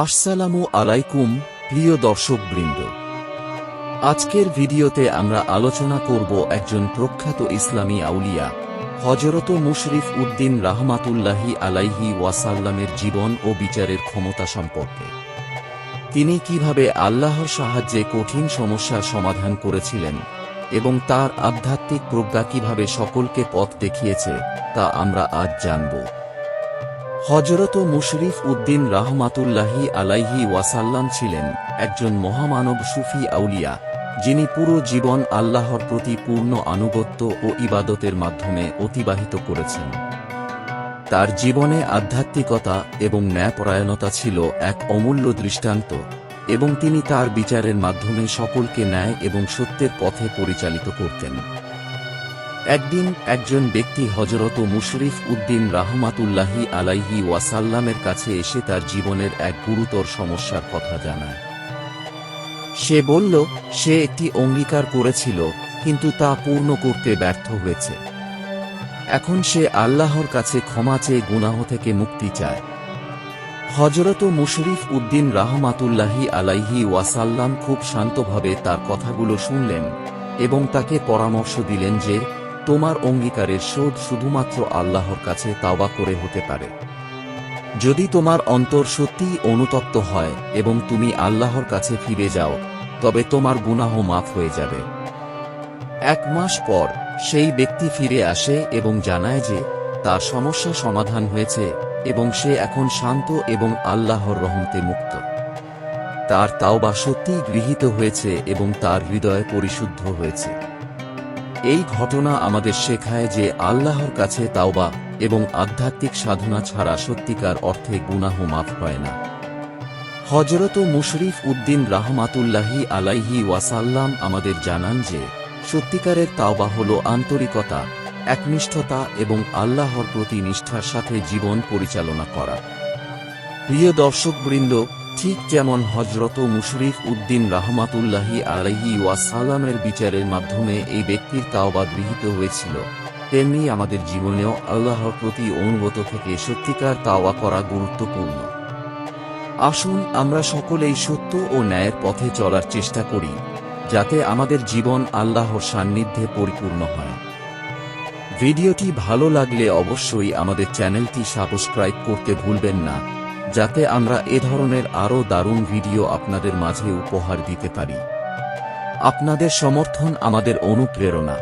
আসসালামু আলাইকুম প্রিয় দর্শকবৃন্দ। আজকের ভিডিওতে আমরা আলোচনা করব একজন প্রখ্যাত ইসলামী আউলিয়া হযরত মুশরিফ উদ্দিন রাহমাতুল্লাহি আলাইহি ওয়াসাল্লামের জীবন ও বিচারের ক্ষমতা সম্পর্কে। তিনি কিভাবে আল্লাহর সাহায্যে কঠিন সমস্যার সমাধান করেছিলেন এবং তার আধ্যাত্মিক প্রজ্ঞা কিভাবে সকলকে পথ দেখিয়েছে তা আমরা আজ জানব। হযরত মুশরিফ উদ্দিন রাহমাতুল্লাহি আলাইহি ওয়াসাল্লাম ছিলেন একজন মহামানব সুফি আউলিয়া, যিনি পুরো জীবন আল্লাহর প্রতি পূর্ণ আনুগত্য ও ইবাদতের মাধ্যমে অতিবাহিত করেছেন। তার জীবনে আধ্যাত্মিকতা এবং ন্যায়পরায়ণতা ছিল এক অমূল্য দৃষ্টান্ত, এবং তিনি তার বিচারের মাধ্যমে সকলকে ন্যায় এবং সত্যের পথে পরিচালিত করতেন। একদিন একজন ব্যক্তি হযরত মুশরিফ উদ্দিন রাহমাতুল্লাহি আলাইহি ওয়াসাল্লামের কাছে এসে তার জীবনের এক গুরুতর সমস্যার কথা জানায়। সে বলল, সে একটি অঙ্গীকার করেছিল কিন্তু তা পূর্ণ করতে ব্যর্থ হয়েছে। এখন সে আল্লাহর কাছে ক্ষমা চেয়ে গুনাহ থেকে মুক্তি চায়। হযরত মুশরিফ উদ্দিন রাহমাতুল্লাহি আলাইহি ওয়াসাল্লাম খুব শান্তভাবে তার কথাগুলো শুনলেন এবং তাকে পরামর্শ দিলেন যে তোমার অঙ্গীকারের শোধ শুধুমাত্র আল্লাহর কাছে তাওবা করে হতে পারে। যদি তোমার অন্তর সত্যিই অনুতপ্ত হয় এবং তুমি আল্লাহর কাছে ফিরে যাও, তবে তোমার গুনাহ মাফ হয়ে যাবে। 1 মাস পর সেই ব্যক্তি ফিরে আসে এবং জানায় যে তার সমস্যা সমাধান হয়েছে এবং সে এখন শান্ত এবং আল্লাহর রহমতে মুক্ত। তার তাওবা সত্যিই গৃহীত হয়েছে এবং তার হৃদয় পরিশুদ্ধ হয়েছে। এই ঘটনা আমাদের শেখায় যে আল্লাহর কাছে তাওবা এবং আধ্যাত্মিক সাধনা ছাড়া সত্যিকার অর্থে গুনাহ মাফ হয় না। হযরত মুশরিফ উদ্দিন রাহমাতুল্লাহি আলাইহি ওয়াসাল্লাম আমাদের জানান যে সত্যিকারের তাওবা হল আন্তরিকতা, একনিষ্ঠতা এবং আল্লাহর প্রতি নিষ্ঠার সাথে জীবন পরিচালনা করা। প্রিয় দর্শকবৃন্দ, ঠিক যেমন হযরত মুশরিফ উদ্দিন রাহমাতুল্লাহি আলাইহি ওয়াসাল্লামের বিচারের মাধ্যমে এই ব্যক্তির তাওবা গৃহীত হয়েছিল, তেমনি আমাদের জীবনেও আল্লাহর প্রতি অনুগত থেকে সত্যিকার তাওবা করা গুরুত্বপূর্ণ। আসুন আমরা সকলেই সত্য ও ন্যায়ের পথে চলার চেষ্টা করি, যাতে আমাদের জীবন আল্লাহর সান্নিধ্যে পরিপূর্ণ হয়। ভিডিওটি ভালো লাগলে অবশ্যই আমাদের চ্যানেলটি সাবস্ক্রাইব করতে ভুলবেন না, যাতে আমরা এ ধরনের আরও দারুণ ভিডিও আপনাদের মাঝে উপহার দিতে পারি। আপনাদের সমর্থন আমাদের অনুপ্রেরণা।